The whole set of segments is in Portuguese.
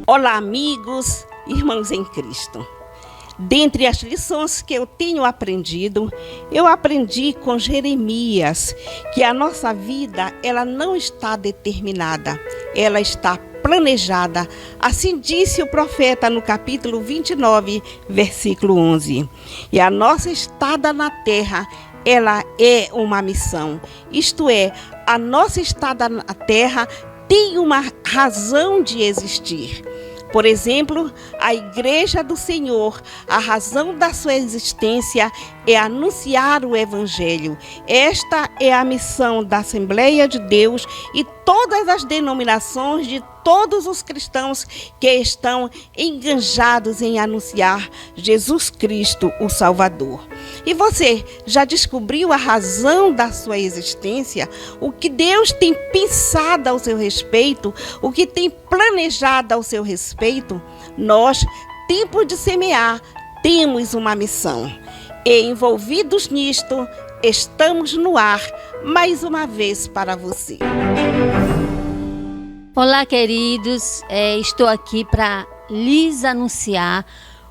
Olá, amigos, irmãos em Cristo. Dentre as lições que eu tenho aprendido, eu aprendi com Jeremias que a nossa vida, ela não está determinada, ela está planejada. Assim disse o profeta no capítulo 29, versículo 11. E a nossa estada na terra, ela é uma missão. Isto é, a nossa estada na terra tem uma razão de existir. Por exemplo, a Igreja do Senhor, a razão da sua existência é anunciar o Evangelho. Esta é a missão da Assembleia de Deus e todas as denominações de todos os cristãos que estão engajados em anunciar Jesus Cristo, o Salvador. E você já descobriu a razão da sua existência? O que Deus tem pensado ao seu respeito? O que tem planejado ao seu respeito? Nós, tempo de semear, temos uma missão. E envolvidos nisto, estamos no ar, mais uma vez para você. Olá, queridos, estou aqui para lhes anunciar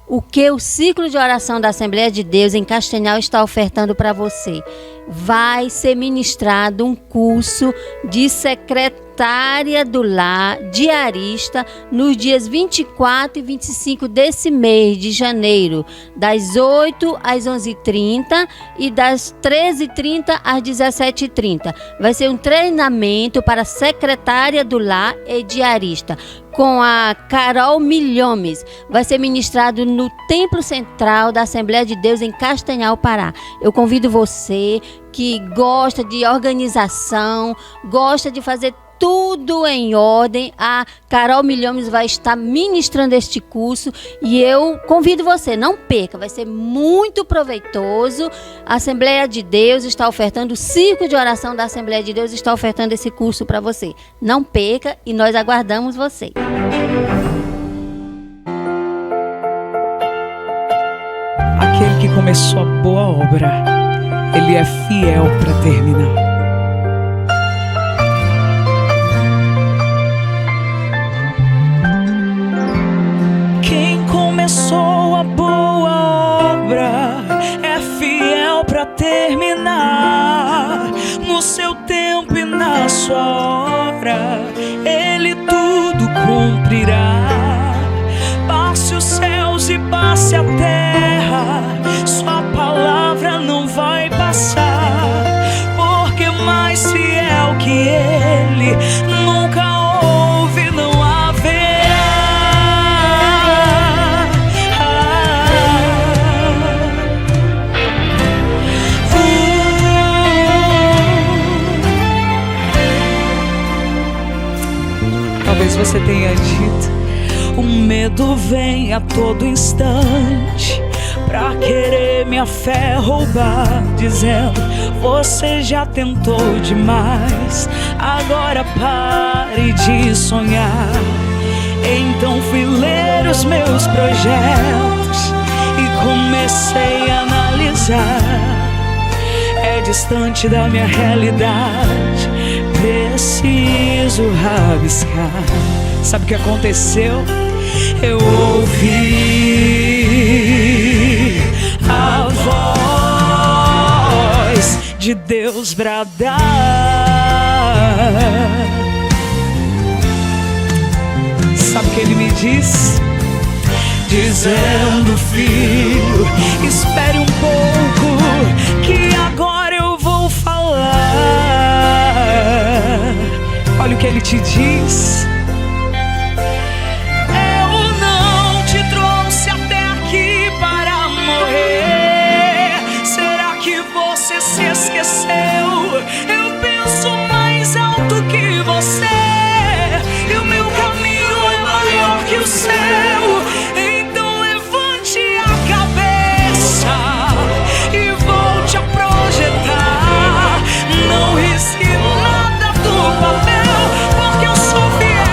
o que o ciclo de oração da Assembleia de Deus em Castanhal está ofertando para você. Vai ser ministrado um curso de secretária do lar, diarista, nos dias 24 e 25 desse mês de janeiro, das 8 às 11h30 e das 13h30 às 17h30. Vai ser um treinamento para secretária do lar e diarista, com a Carol Milhomes. Vai ser ministrado no Templo Central da Assembleia de Deus em Castanhal, Pará. Eu convido você que gosta de organização, gosta de fazer tudo em ordem. A Carol Milhomes vai estar ministrando este curso e eu convido você, não perca, vai ser muito proveitoso. A Assembleia de Deus está ofertando, o ciclo de oração da Assembleia de Deus está ofertando esse curso para você. Não perca e nós aguardamos você. Aquele que começou a boa obra, Ele é fiel para terminar. Quem começou a boa obra é fiel para terminar. No seu tempo e na sua hora, Ele tudo cumprirá. Passe os céus e passe a terra, sua palavra não vai passar, porque mais fiel que Ele nunca houve, não haverá. Talvez você tenha dito: o medo vem a todo instante pra querer minha fé roubar, dizendo: você já tentou demais, agora pare de sonhar. Então fui ler os meus projetos e comecei a analisar. É distante da minha realidade, preciso rabiscar. Sabe o que aconteceu? Eu ouvi a voz de Deus bradar. Sabe o que Ele me diz? Dizendo: filho, espere um pouco, que agora eu vou falar. Olha o que Ele te diz: se esqueceu, eu penso mais alto que você, e o meu caminho é maior que o seu. Então levante a cabeça e volte a projetar. Não risque nada do papel, porque eu sou fiel.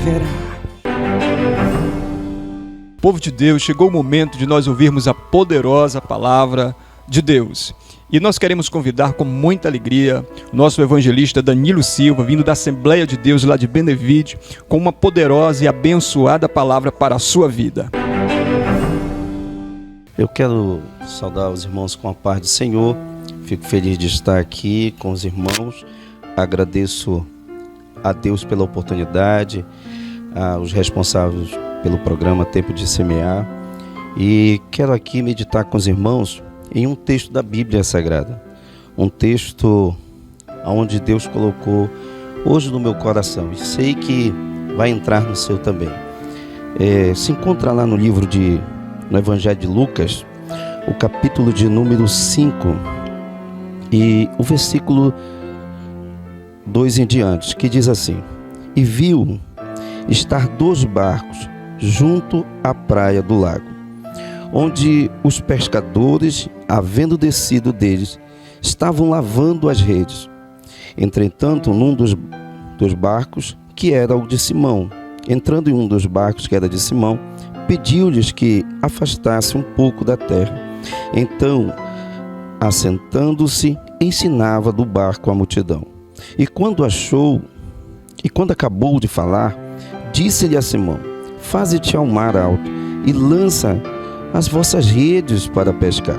haverá. Povo de Deus, chegou o momento de nós ouvirmos a poderosa palavra de Deus. E nós queremos convidar com muita alegria o nosso evangelista Danilo Silva, vindo da Assembleia de Deus lá de Benevide, com uma poderosa e abençoada palavra para a sua vida. Eu quero saudar os irmãos com a paz do Senhor. Fico feliz de estar aqui com os irmãos. Agradeço a Deus pela oportunidade, aos responsáveis pelo programa Tempo de Semear. E quero aqui meditar com os irmãos em um texto da Bíblia Sagrada. Um texto onde Deus colocou hoje no meu coração. E sei que vai entrar no seu também. Se encontra lá no livro no Evangelho de Lucas, o capítulo de número 5 e o versículo 2 em diante, que diz assim: E viu estar 2 barcos junto à praia do lago, onde os pescadores, havendo descido deles, estavam lavando as redes. Entretanto, num dos barcos, que era o de Simão, entrando em um dos barcos que era de Simão, pediu-lhes que afastasse um pouco da terra. Então, assentando-se, ensinava do barco a multidão. E quando acabou de falar, disse-lhe a Simão: Faze-te ao mar alto e lança as vossas redes para pescar.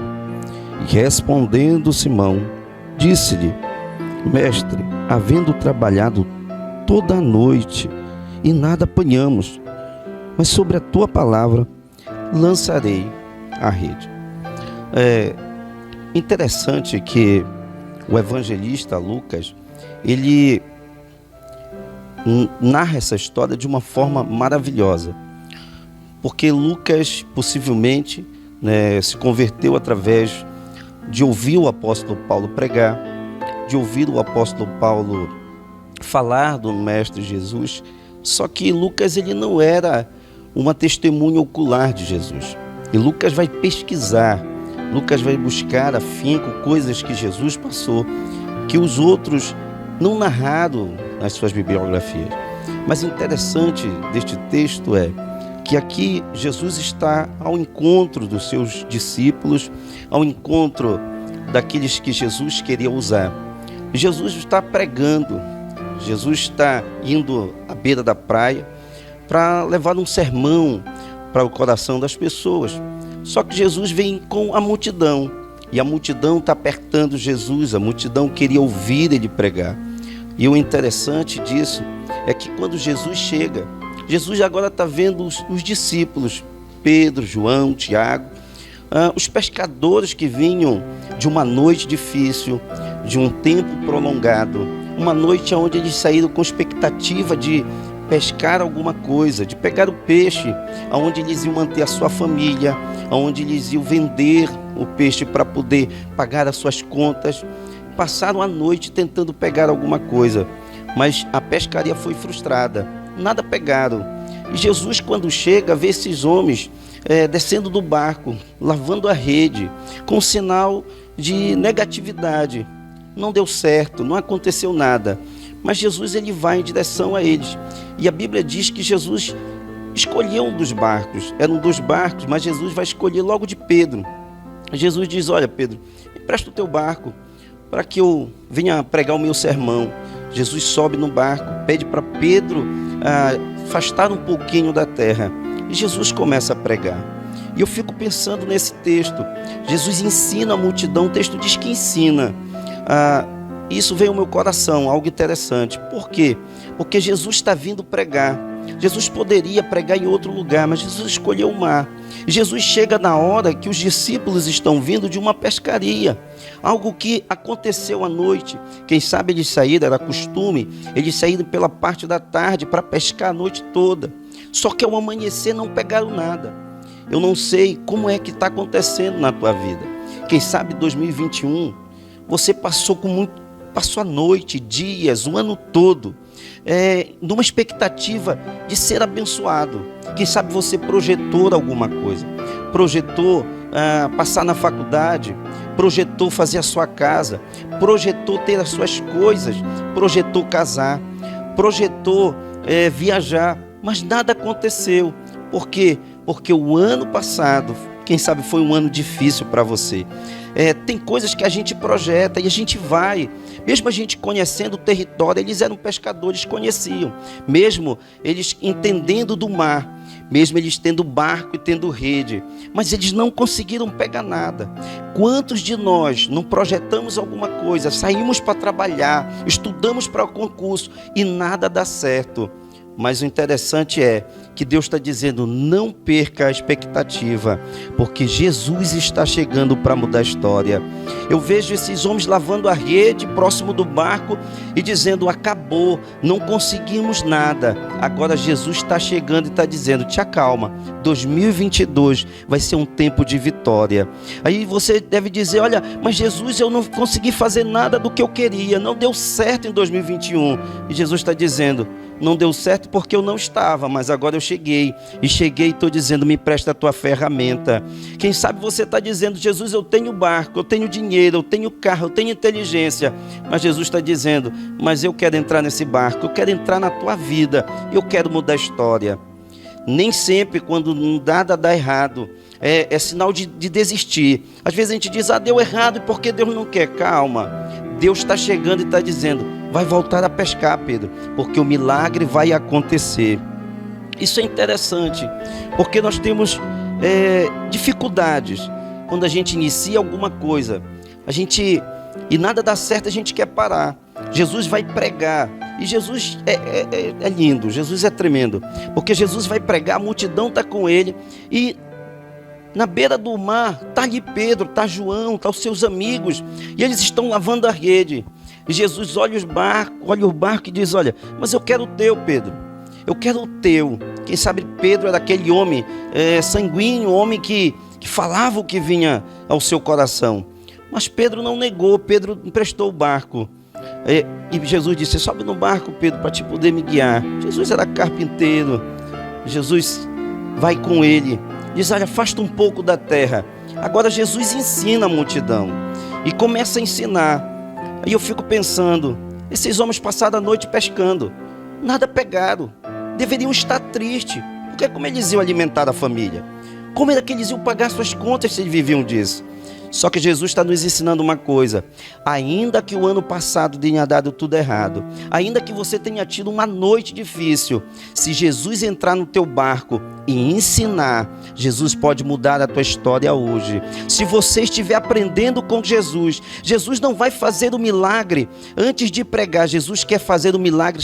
E respondendo Simão, disse-lhe: Mestre, havendo trabalhado toda a noite e nada apanhamos, mas sobre a tua palavra lançarei a rede. É interessante que o evangelista Lucas, ele narra essa história de uma forma maravilhosa, porque Lucas possivelmente se converteu através de ouvir o apóstolo Paulo pregar, de ouvir o apóstolo Paulo falar do Mestre Jesus. Só que Lucas, ele não era uma testemunha ocular de Jesus. E Lucas vai pesquisar, Lucas vai buscar afinco coisas que Jesus passou, que os outros não narraram nas suas bibliografias. Mas interessante deste texto é que aqui Jesus está ao encontro dos seus discípulos, ao encontro daqueles que Jesus queria usar. Jesus está pregando, Jesus está indo à beira da praia para levar um sermão para o coração das pessoas. Só que Jesus vem com a multidão, e a multidão está apertando Jesus, a multidão queria ouvir ele pregar. E o interessante disso é que quando Jesus chega, Jesus agora está vendo os discípulos, Pedro, João, Tiago, os pescadores que vinham de uma noite difícil, de um tempo prolongado, uma noite onde eles saíram com expectativa de pescar alguma coisa, de pegar o peixe, onde eles iam manter a sua família, onde eles iam vender o peixe para poder pagar as suas contas. Passaram a noite tentando pegar alguma coisa, mas a pescaria foi frustrada, nada pegaram. E Jesus, quando chega, vê esses homens descendo do barco, lavando a rede, com sinal de negatividade. Não deu certo, não aconteceu nada. Mas Jesus, ele vai em direção a eles. E a Bíblia diz que Jesus escolheu um dos barcos. Eram 2 barcos, mas Jesus vai escolher logo de Pedro. Jesus diz: Olha, Pedro, me presta o teu barco para que eu venha pregar o meu sermão. Jesus sobe no barco, pede para Pedro afastar um pouquinho da terra. E Jesus começa a pregar. E eu fico pensando nesse texto. Jesus ensina a multidão, o texto diz que ensina. Isso veio ao meu coração, algo interessante. Por quê? Porque Jesus está vindo pregar. Jesus poderia pregar em outro lugar, mas Jesus escolheu o mar. Jesus chega na hora que os discípulos estão vindo de uma pescaria, algo que aconteceu à noite. Quem sabe eles saíram, era costume, eles saíram pela parte da tarde para pescar a noite toda. Só que ao amanhecer não pegaram nada. Eu não sei como é que está acontecendo na tua vida. Quem sabe 2021 você passou a noite, dias, o ano todo, numa expectativa de ser abençoado. Quem sabe você projetou alguma coisa, projetou passar na faculdade, projetou fazer a sua casa, projetou ter as suas coisas, projetou casar, projetou viajar, mas nada aconteceu. Por quê? Porque o ano passado, quem sabe, foi um ano difícil para você. Tem coisas que a gente projeta e a gente vai. Mesmo a gente conhecendo o território, eles eram pescadores, conheciam. Mesmo eles entendendo do mar, mesmo eles tendo barco e tendo rede, mas eles não conseguiram pegar nada. Quantos de nós não projetamos alguma coisa, saímos para trabalhar, estudamos para o concurso e nada dá certo? Mas o interessante é que Deus está dizendo, não perca a expectativa, porque Jesus está chegando para mudar a história. Eu vejo esses homens lavando a rede próximo do barco e dizendo, acabou, não conseguimos nada. Agora Jesus está chegando e está dizendo, te acalma, 2022 vai ser um tempo de vitória. Aí você deve dizer, olha, mas Jesus, eu não consegui fazer nada do que eu queria, não deu certo em 2021. E Jesus está dizendo, não deu certo porque eu não estava, mas agora eu cheguei. E cheguei e estou dizendo, me presta a tua ferramenta. Quem sabe você está dizendo, Jesus, eu tenho barco, eu tenho dinheiro, eu tenho carro, eu tenho inteligência. Mas Jesus está dizendo, mas eu quero entrar nesse barco, eu quero entrar na tua vida, eu quero mudar a história. Nem sempre, quando nada dá errado, é sinal de desistir. Às vezes a gente diz, deu errado porque Deus não quer. Calma, Deus está chegando e está dizendo, vai voltar a pescar, Pedro, porque o milagre vai acontecer. Isso é interessante, porque nós temos dificuldades quando a gente inicia alguma coisa, e nada dá certo, a gente quer parar. Jesus vai pregar, e Jesus é lindo, Jesus é tremendo, porque Jesus vai pregar, a multidão está com ele, e na beira do mar está ali Pedro, está João, está os seus amigos, e eles estão lavando a rede. E Jesus olha o barco e diz, olha, mas eu quero o teu, Pedro, eu quero o teu. Quem sabe Pedro era aquele homem sanguíneo, homem que falava o que vinha ao seu coração. Mas Pedro não negou, Pedro emprestou o barco. E Jesus disse, sobe no barco, Pedro, para te poder me guiar. Jesus era carpinteiro. Jesus vai com ele, diz, olha, afasta um pouco da terra. Agora Jesus ensina a multidão e começa a ensinar. Aí eu fico pensando, esses homens passaram a noite pescando, nada pegaram, deveriam estar tristes, porque como eles iam alimentar a família? Como era que eles iam pagar suas contas se eles viviam disso? Só que Jesus está nos ensinando uma coisa, ainda que o ano passado tenha dado tudo errado, ainda que você tenha tido uma noite difícil, se Jesus entrar no teu barco e ensinar, Jesus pode mudar a tua história hoje. Se você estiver aprendendo com Jesus, Jesus não vai fazer o milagre antes de pregar, Jesus quer fazer o milagre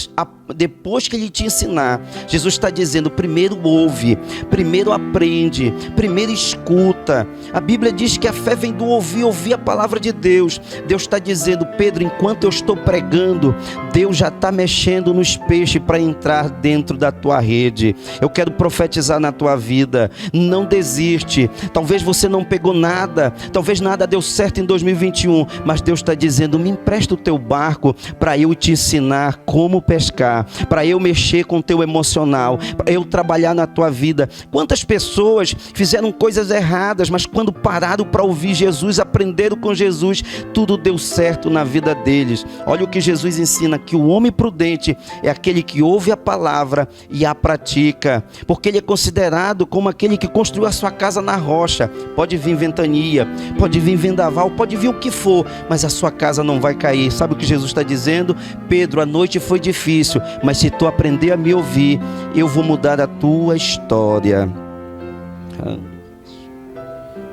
depois que ele te ensinar. Jesus está dizendo, primeiro ouve, primeiro aprende, primeiro escuta. A Bíblia diz que a fé vem do ouvir a palavra de Deus. Deus está dizendo, Pedro, enquanto eu estou pregando, Deus já está mexendo nos peixes para entrar dentro da tua rede. Eu quero profetizar na tua vida, não desiste. Talvez você não pegou nada, talvez nada deu certo em 2021, mas Deus está dizendo, me empresta o teu barco para eu te ensinar como pescar, para eu mexer com o teu emocional, para eu trabalhar na tua vida. Quantas pessoas fizeram coisas erradas, mas quando pararam para ouvir Jesus, aprenderam com Jesus, tudo deu certo na vida deles. Olha o que Jesus ensina, que o homem prudente é aquele que ouve a palavra e a pratica, porque ele é considerado como aquele que construiu a sua casa na rocha. Pode vir ventania, pode vir vendaval, pode vir o que for, mas a sua casa não vai cair. Sabe o que Jesus está dizendo? Pedro, a noite foi difícil, mas se tu aprender a me ouvir, eu vou mudar a tua história.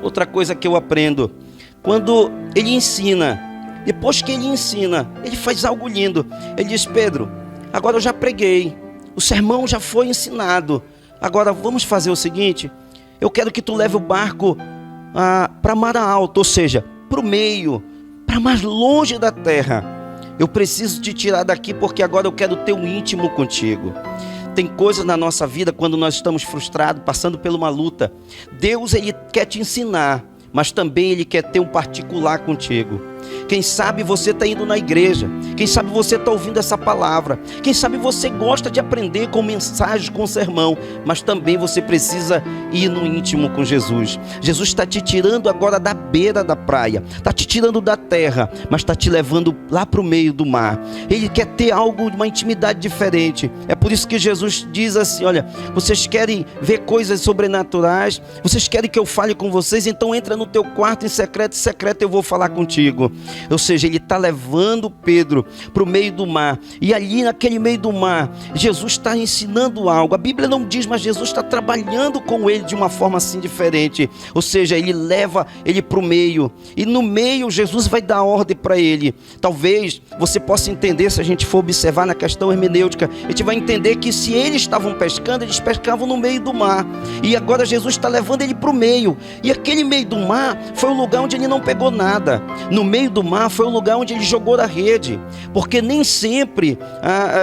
Outra coisa que eu aprendo, quando ele ensina, depois que ele ensina, ele faz algo lindo. Ele diz, Pedro, agora eu já preguei, o sermão já foi ensinado, agora vamos fazer o seguinte, eu quero que tu leve o barco para mar alto, ou seja, para o meio, para mais longe da terra. Eu preciso te tirar daqui porque agora eu quero ter um íntimo contigo. Tem coisas na nossa vida quando nós estamos frustrados, passando por uma luta. Deus, ele quer te ensinar, mas também ele quer ter um particular contigo. Quem sabe você está indo na igreja. Quem sabe você está ouvindo essa palavra. Quem sabe você gosta de aprender com mensagens, com sermão. Mas também você precisa ir no íntimo com Jesus. Jesus está te tirando agora da beira da praia. Está te tirando da terra. Mas está te levando lá para o meio do mar. Ele quer ter algo, uma intimidade diferente. É por isso que Jesus diz assim, olha, vocês querem ver coisas sobrenaturais? Vocês querem que eu fale com vocês? Então entra no teu quarto em secreto eu vou falar contigo. Ou seja, ele está levando Pedro para o meio do mar. E ali naquele meio do mar, Jesus está ensinando algo. A Bíblia não diz, mas Jesus está trabalhando com ele de uma forma assim diferente. Ou seja, ele leva ele para o meio. E no meio, Jesus vai dar ordem para ele. Talvez você possa entender, se a gente for observar na questão hermenêutica, a gente vai entender que se eles estavam pescando, eles pescavam no meio do mar. E agora Jesus está levando ele para o meio. E aquele meio do mar foi o lugar onde ele não pegou nada. No meio do mar foi o lugar onde ele jogou a rede. Porque nem sempre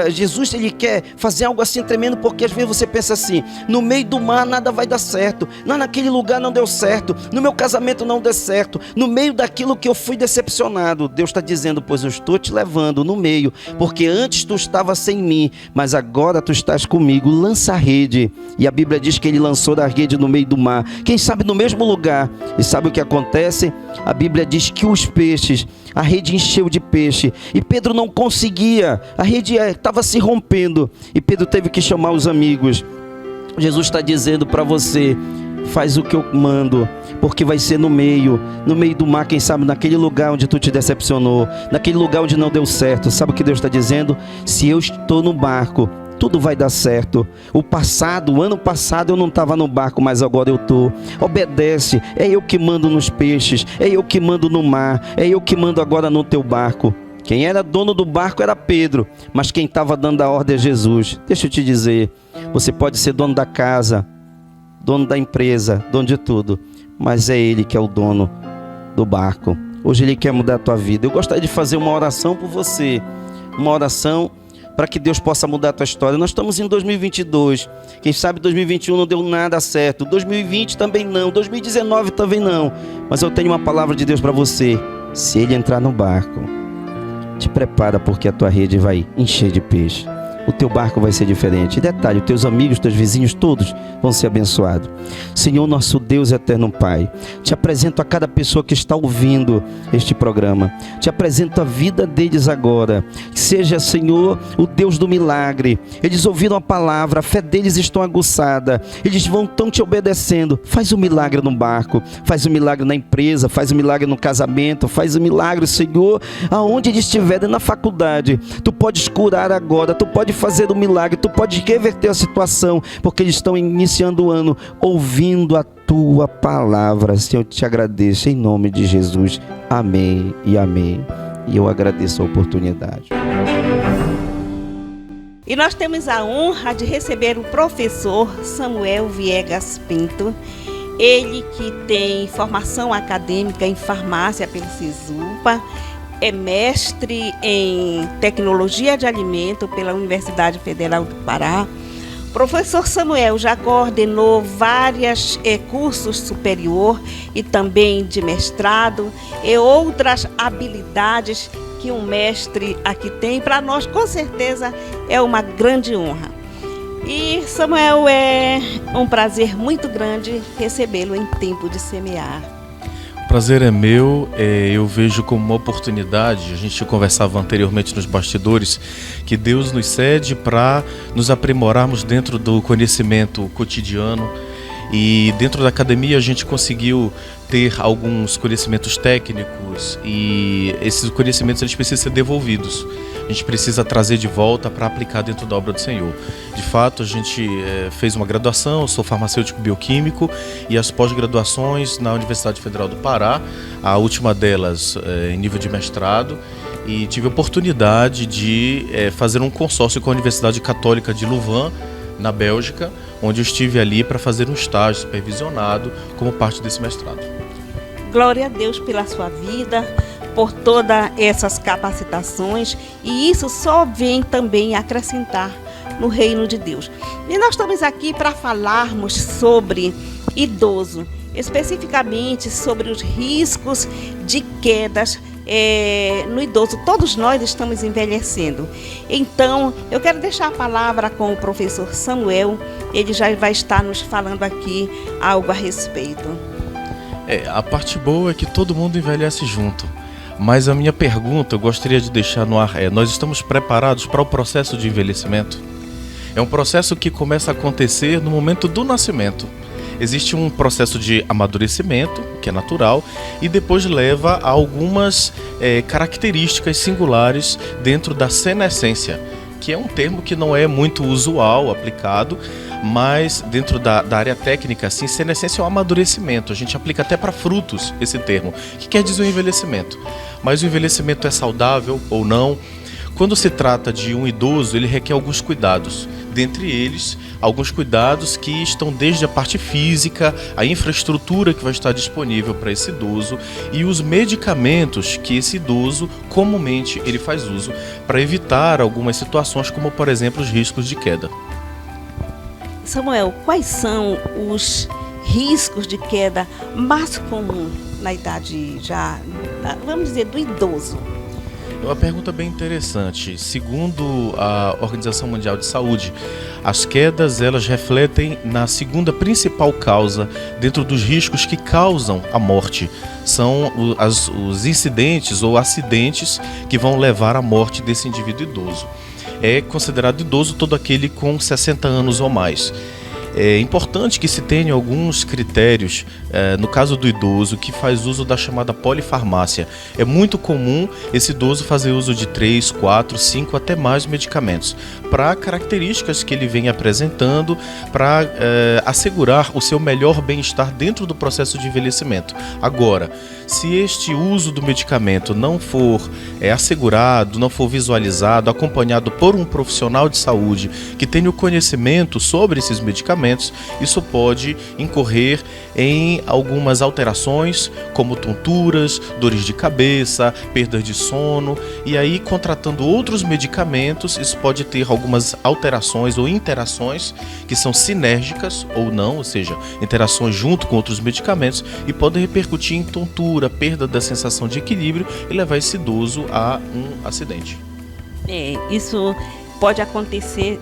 Jesus ele quer fazer algo assim tremendo, porque às vezes você pensa assim, no meio do mar nada vai dar certo. Não, naquele lugar não deu certo. No meu casamento não deu certo. No meio daquilo que eu fui decepcionado. Deus está dizendo, pois eu estou te levando no meio. Porque antes tu estavas sem mim, mas agora tu estás comigo. Lança a rede. E a Bíblia diz que ele lançou a rede no meio do mar. Quem sabe no mesmo lugar. E sabe o que acontece? A Bíblia diz que os peixes, a rede encheu de peixe. E Pedro não conseguia. A rede estava se rompendo. E Pedro teve que chamar os amigos. Jesus está dizendo para você, faz o que eu mando, porque vai ser no meio do mar, quem sabe naquele lugar onde tu te decepcionou, naquele lugar onde não deu certo. Sabe o que Deus está dizendo? Se eu estou no barco, tudo vai dar certo. O ano passado eu não estava no barco, mas agora eu estou. Obedece, é eu que mando nos peixes, é eu que mando no mar, é eu que mando agora no teu barco. Quem era dono do barco era Pedro, mas quem estava dando a ordem é Jesus. Deixa eu te dizer, você pode ser dono da casa, dono da empresa, dono de tudo, mas é Ele que é o dono do barco. Hoje Ele quer mudar a tua vida. Eu gostaria de fazer uma oração por você, uma oração para que Deus possa mudar a tua história. Nós estamos em 2022, quem sabe 2021 não deu nada certo, 2020 também não, 2019 também não, mas eu tenho uma palavra de Deus para você. Se Ele entrar no barco, te prepara, porque a tua rede vai encher de peixe. O teu barco vai ser diferente. E detalhe, os teus amigos, teus vizinhos, todos vão ser abençoados. Senhor, nosso Deus eterno Pai, te apresento a cada pessoa que está ouvindo este programa. Te apresento a vida deles agora. Seja, Senhor, o Deus do milagre. Eles ouviram a palavra, a fé deles está aguçada. Eles estão te obedecendo. Faz um milagre no barco, faz um milagre na empresa, faz um milagre no casamento, faz um milagre, Senhor, aonde eles estiverem na faculdade. Tu podes curar agora, tu podes fazer um milagre, tu pode reverter a situação, porque eles estão iniciando o ano ouvindo a tua palavra. Senhor, eu te agradeço em nome de Jesus. Amém e amém. E eu agradeço a oportunidade. E nós temos a honra de receber o professor Samuel Viegas Pinto. Ele que tem formação acadêmica em farmácia pelo SISUPA, é mestre em tecnologia de alimento pela Universidade Federal do Pará. Professor Samuel já coordenou vários cursos superior e também de mestrado e outras habilidades que um mestre aqui tem. Para nós, com certeza, é uma grande honra. E Samuel, é um prazer muito grande recebê-lo em Tempo de Semear. O prazer é meu, eu vejo como uma oportunidade. A gente conversava anteriormente nos bastidores que Deus nos cede para nos aprimorarmos dentro do conhecimento cotidiano, e dentro da academia a gente conseguiu ter alguns conhecimentos técnicos, e esses conhecimentos eles precisam ser devolvidos. A gente precisa trazer de volta para aplicar dentro da obra do Senhor. De fato, a gente fez uma graduação, eu sou farmacêutico bioquímico, e as pós-graduações na Universidade Federal do Pará, a última delas em nível de mestrado, e tive a oportunidade de fazer um consórcio com a Universidade Católica de Louvain, na Bélgica, onde eu estive ali para fazer um estágio supervisionado como parte desse mestrado. Glória a Deus pela sua vida, por todas essas capacitações, e isso só vem também acrescentar no reino de Deus. E nós estamos aqui para falarmos sobre idoso, especificamente sobre os riscos de quedas no idoso. Todos nós estamos envelhecendo. Então, eu quero deixar a palavra com o professor Samuel. Ele já vai estar nos falando aqui algo a respeito. A parte boa é que todo mundo envelhece junto. Mas a minha pergunta, eu gostaria de deixar no ar, nós estamos preparados para o processo de envelhecimento? É um processo que começa a acontecer no momento do nascimento. Existe um processo de amadurecimento, que é natural, e depois leva a algumas características singulares dentro da senescência, que é um termo que não é muito usual aplicado, mas dentro da área técnica, assim, senescência é um amadurecimento. A gente aplica até para frutos esse termo, que quer dizer o envelhecimento. Mas o envelhecimento é saudável ou não? Quando se trata de um idoso, ele requer alguns cuidados. Dentre eles, alguns cuidados que estão desde a parte física, a infraestrutura que vai estar disponível para esse idoso e os medicamentos que esse idoso comumente ele faz uso para evitar algumas situações, como por exemplo os riscos de queda. Samuel, quais são os riscos de queda mais comuns na idade já, vamos dizer, do idoso? É uma pergunta bem interessante. Segundo a Organização Mundial de Saúde, as quedas elas refletem na segunda principal causa dentro dos riscos que causam a morte. São os incidentes ou acidentes que vão levar à morte desse indivíduo idoso. É considerado idoso todo aquele com 60 anos ou mais. É importante que se tenha alguns critérios, no caso do idoso, que faz uso da chamada polifarmácia. É muito comum esse idoso fazer uso de 3, 4, 5, até mais medicamentos, para características que ele vem apresentando, para assegurar o seu melhor bem-estar dentro do processo de envelhecimento. Agora, se este uso do medicamento não for assegurado, não for visualizado, acompanhado por um profissional de saúde que tenha o conhecimento sobre esses medicamentos, isso pode incorrer em algumas alterações, como tonturas, dores de cabeça, perdas de sono, e aí contratando outros medicamentos, isso pode ter algumas alterações ou interações que são sinérgicas ou não, ou seja, interações junto com outros medicamentos e podem repercutir em tontura, perda da sensação de equilíbrio e levar esse idoso a um acidente. Isso pode acontecer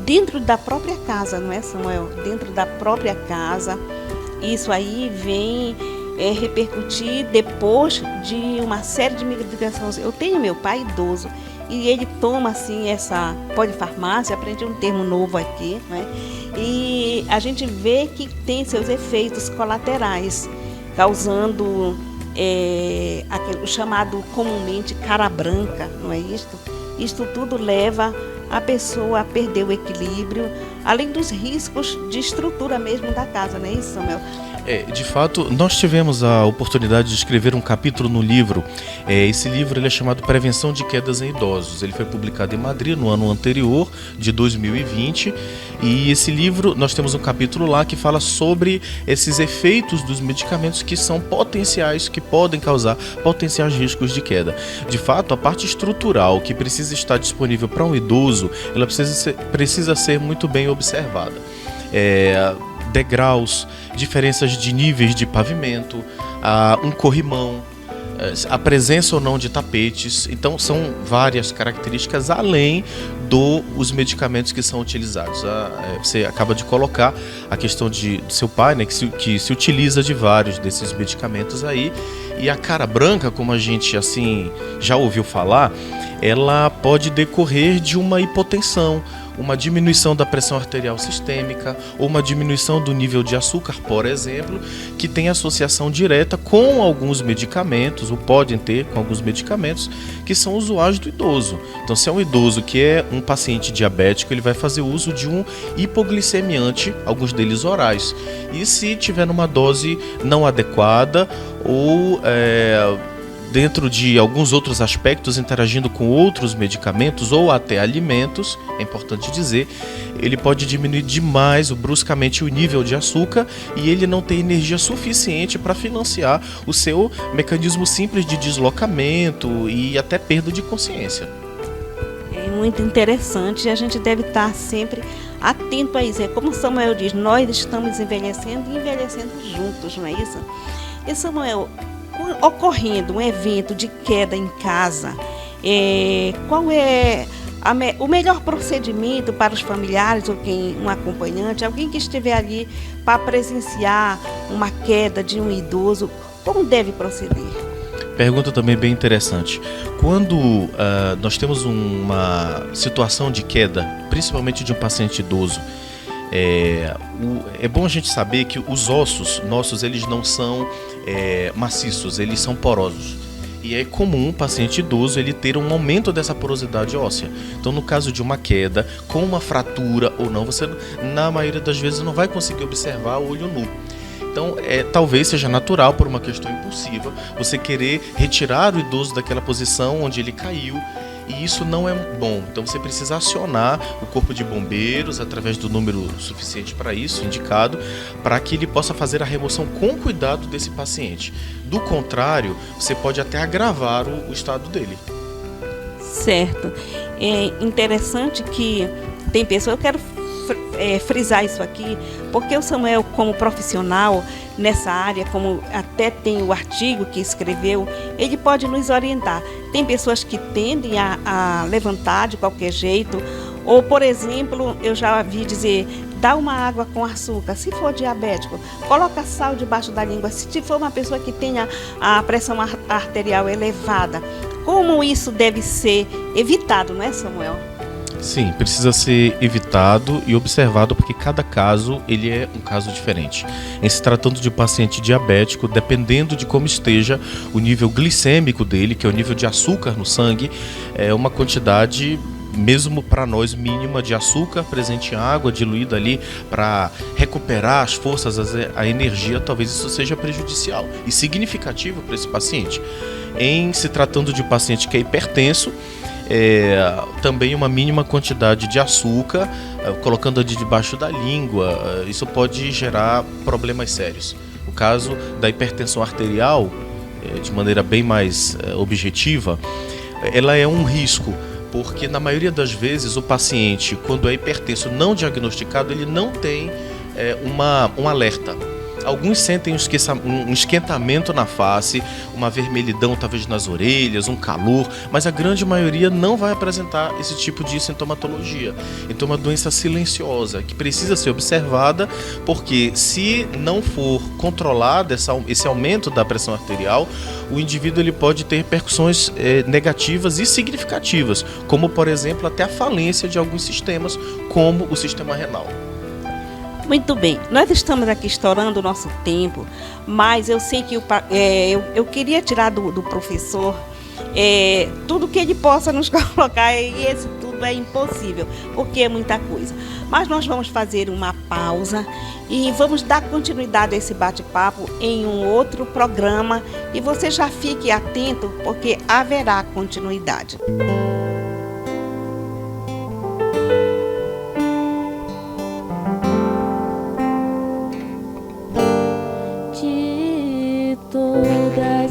dentro da própria casa, não é, Samuel? Dentro da própria casa. Isso aí vem repercutir depois de uma série de medicações. Eu tenho meu pai idoso e ele toma assim essa polifarmácia, aprendi um termo novo aqui, né? E a gente vê que tem seus efeitos colaterais, causando o chamado comumente cara branca, não é isto? Isto tudo leva a pessoa a perder o equilíbrio, além dos riscos de estrutura mesmo da casa, não é isso, Samuel? De fato, nós tivemos a oportunidade de escrever um capítulo no livro. Esse livro ele é chamado Prevenção de Quedas em Idosos. Ele foi publicado em Madrid no ano anterior, de 2020. E esse livro, nós temos um capítulo lá que fala sobre esses efeitos dos medicamentos que são potenciais, que podem causar potenciais riscos de queda. De fato, a parte estrutural que precisa estar disponível para um idoso, ela precisa ser muito bem observada. Degraus, diferenças de níveis de pavimento, um corrimão, a presença ou não de tapetes. Então são várias características além dos medicamentos que são utilizados. Você acaba de colocar a questão do seu pai, né, que se utiliza de vários desses medicamentos aí, e a cara branca, como a gente assim já ouviu falar, ela pode decorrer de uma hipotensão, uma diminuição da pressão arterial sistêmica ou uma diminuição do nível de açúcar, por exemplo, que tem associação direta com alguns medicamentos, ou podem ter com alguns medicamentos que são usuários do idoso. Então, se é um idoso que é um paciente diabético, ele vai fazer uso de um hipoglicemiante, alguns deles orais. E se tiver numa dose não adequada ou dentro de alguns outros aspectos, interagindo com outros medicamentos ou até alimentos, é importante dizer, ele pode diminuir demais ou bruscamente o nível de açúcar e ele não tem energia suficiente para financiar o seu mecanismo simples de deslocamento e até perda de consciência. É muito interessante e a gente deve estar sempre atento a isso. É como Samuel diz, nós estamos envelhecendo e envelhecendo juntos, não é isso? E Samuel, ocorrendo um evento de queda em casa, qual é o melhor procedimento para os familiares ou um acompanhante, alguém que estiver ali para presenciar uma queda de um idoso, como deve proceder? Pergunta também bem interessante. Quando nós temos uma situação de queda, principalmente de um paciente idoso, é bom a gente saber que os ossos nossos, eles não são maciços, eles são porosos. E é comum o paciente idoso ele ter um aumento dessa porosidade óssea. Então, no caso de uma queda, com uma fratura ou não, você, na maioria das vezes, não vai conseguir observar o olho nu. Então, talvez seja natural, por uma questão impulsiva, você querer retirar o idoso daquela posição onde ele caiu, e isso não é bom. Então, você precisa acionar o corpo de bombeiros através do número suficiente para isso, indicado, para que ele possa fazer a remoção com cuidado desse paciente. Do contrário, você pode até agravar o estado dele. Certo. É interessante que tem pessoas, eu quero frisar isso aqui, porque o Samuel, como profissional nessa área, como até tem o artigo que escreveu, ele pode nos orientar. Tem pessoas que tendem a levantar de qualquer jeito, ou, por exemplo, eu já vi dizer, dá uma água com açúcar. Se for diabético, coloca sal debaixo da língua. Se for uma pessoa que tenha a pressão arterial elevada, como isso deve ser evitado, não é, Samuel? Sim, precisa ser evitado e observado, porque cada caso ele é um caso diferente. Em se tratando de um paciente diabético, dependendo de como esteja o nível glicêmico dele, que é o nível de açúcar no sangue, é uma quantidade, mesmo para nós, mínima de açúcar presente em água, diluída ali para recuperar as forças, a energia, talvez isso seja prejudicial e significativo para esse paciente. Em se tratando de um paciente que é hipertenso, também uma mínima quantidade de açúcar, colocando debaixo da língua, isso pode gerar problemas sérios. No caso da hipertensão arterial, de maneira bem mais objetiva, ela é um risco, porque na maioria das vezes o paciente, quando é hipertenso não diagnosticado, ele não tem um alerta. Alguns sentem um esquentamento na face, uma vermelhidão talvez nas orelhas, um calor, mas a grande maioria não vai apresentar esse tipo de sintomatologia. Então é uma doença silenciosa que precisa ser observada, porque se não for controlado esse aumento da pressão arterial, o indivíduo ele pode ter repercussões negativas e significativas, como por exemplo até a falência de alguns sistemas, como o sistema renal. Muito bem, nós estamos aqui estourando o nosso tempo, mas eu sei que eu queria tirar do professor tudo que ele possa nos colocar, e esse tudo é impossível, porque é muita coisa. Mas nós vamos fazer uma pausa e vamos dar continuidade a esse bate-papo em um outro programa, e você já fique atento, porque haverá continuidade.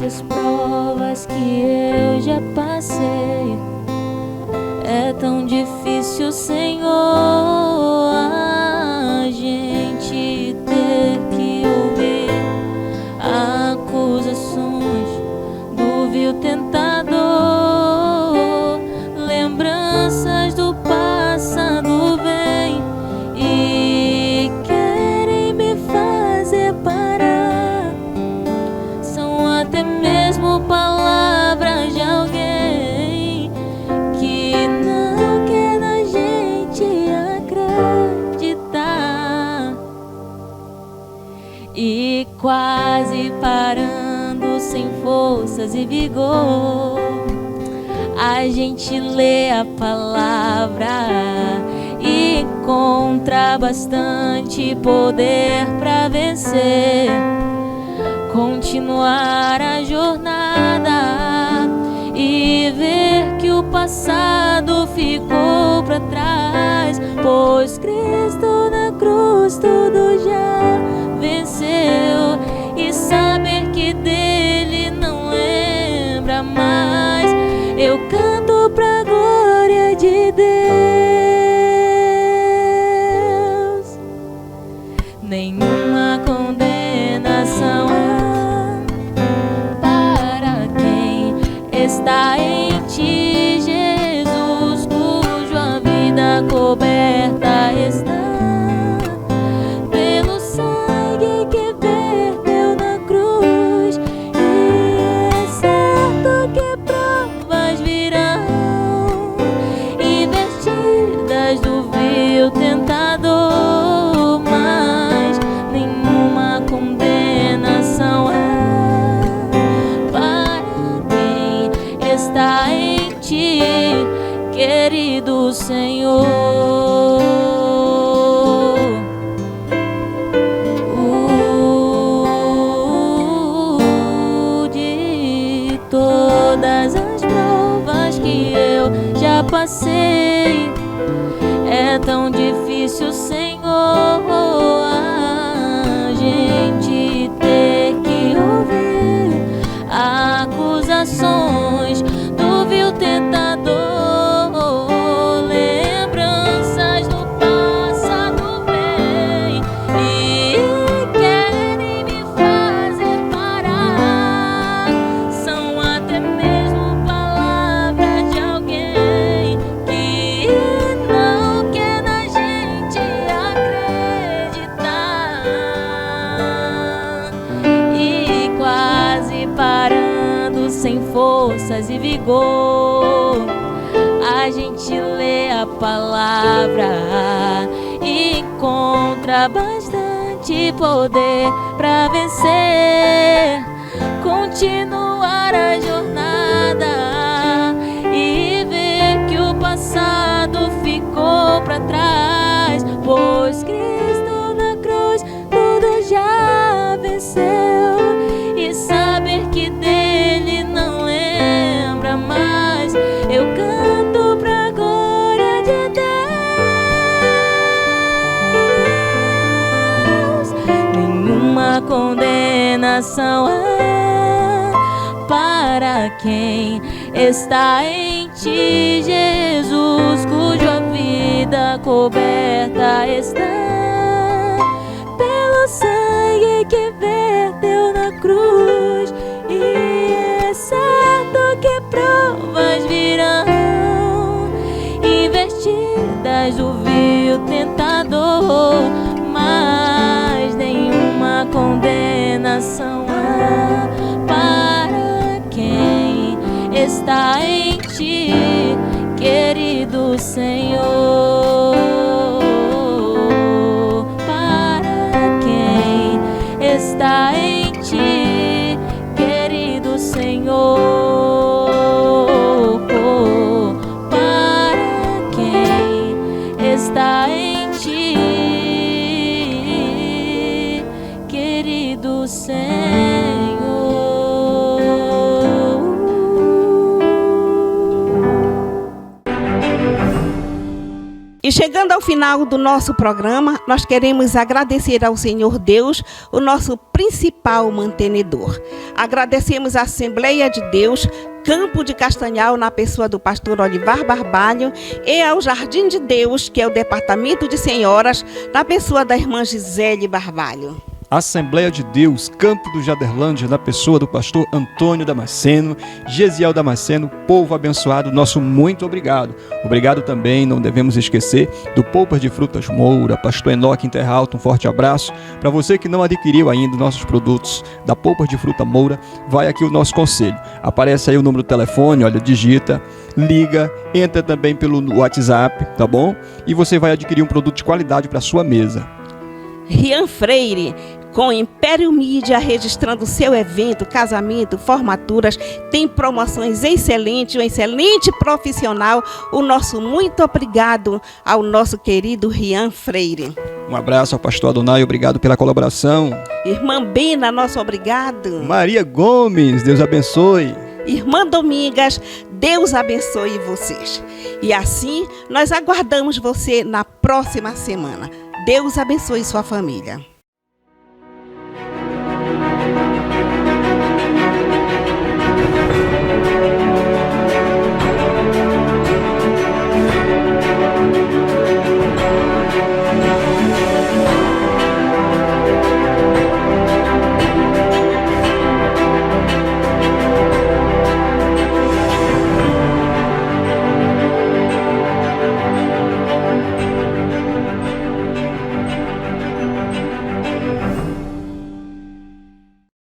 As provas que eu já passei, é tão difícil, Senhor, a gente ter que ouvir acusações do vil tentador, lembranças do passado vêm e querem me fazer parar. São até mesmo palavras de alguém que não quer na gente acreditar. E quase parando sem forças e vigor, a gente lê a palavra e encontra bastante poder para vencer, continuar a jornada e ver que o passado ficou para trás, pois Cristo na cruz tudo já venceu, e saber que dele não lembra mais, eu canto pra glória de Deus. Nenhuma condenação vida coberta está pelo sangue que verteu na cruz. E é certo que provas virão, investidas do vil tentador, mas nenhuma condenação há para quem está em ti, querido Senhor. De todas as provas que eu já passei, é tão difícil, Senhor, a gente ter que ouvir acusações do vil tentador, lembranças do passado vêm e querem me fazer parar. São até mesmo palavras de alguém que não quer na gente acreditar. E quase parando, sem forças e vigor, a gente lê a palavra e encontra bastante poder pra vencer, continuar a jornada e ver que o passado ficou pra trás, pois Cristo na cruz tudo já venceu, e saber que dele não lembra mais. Eu canto pra glória de Deus. Nenhuma condenação há para quem está em ti, Jesus, cuja vida coberta está pelo sangue que verteu na cruz. E é certo que provas virão, investidas do vil tentador, mas nenhuma condenação há para quem está em ti, querido Senhor. Para quem está em ti, querido Senhor. Para quem está em ti, querido Senhor. E chegando ao final do nosso programa, nós queremos agradecer ao Senhor Deus, o nosso principal mantenedor. Agradecemos à Assembleia de Deus, Campo de Castanhal, na pessoa do pastor Olivar Barbalho, e ao Jardim de Deus, que é o Departamento de Senhoras, na pessoa da irmã Gisele Barbalho. Assembleia de Deus, Campo do Jaderlândia, na pessoa do pastor Antônio Damasceno, Gesiel Damasceno, povo abençoado, nosso muito obrigado. Obrigado também, não devemos esquecer, do Polpas de Frutas Moura, pastor Enoque Interralto, um forte abraço. Para você que não adquiriu ainda nossos produtos da Polpas de Fruta Moura, vai aqui o nosso conselho. Aparece aí o número do telefone, olha, digita, liga, entra também pelo WhatsApp, tá bom? E você vai adquirir um produto de qualidade para sua mesa. Rian Freire, com Império Mídia, registrando seu evento, casamento, formaturas, tem promoções excelentes, um excelente profissional. O nosso muito obrigado ao nosso querido Rian Freire. Um abraço ao pastor Adonai, obrigado pela colaboração. Irmã Bena, nosso obrigado. Maria Gomes, Deus abençoe. Irmã Domingas, Deus abençoe vocês. E assim, nós aguardamos você na próxima semana. Deus abençoe sua família.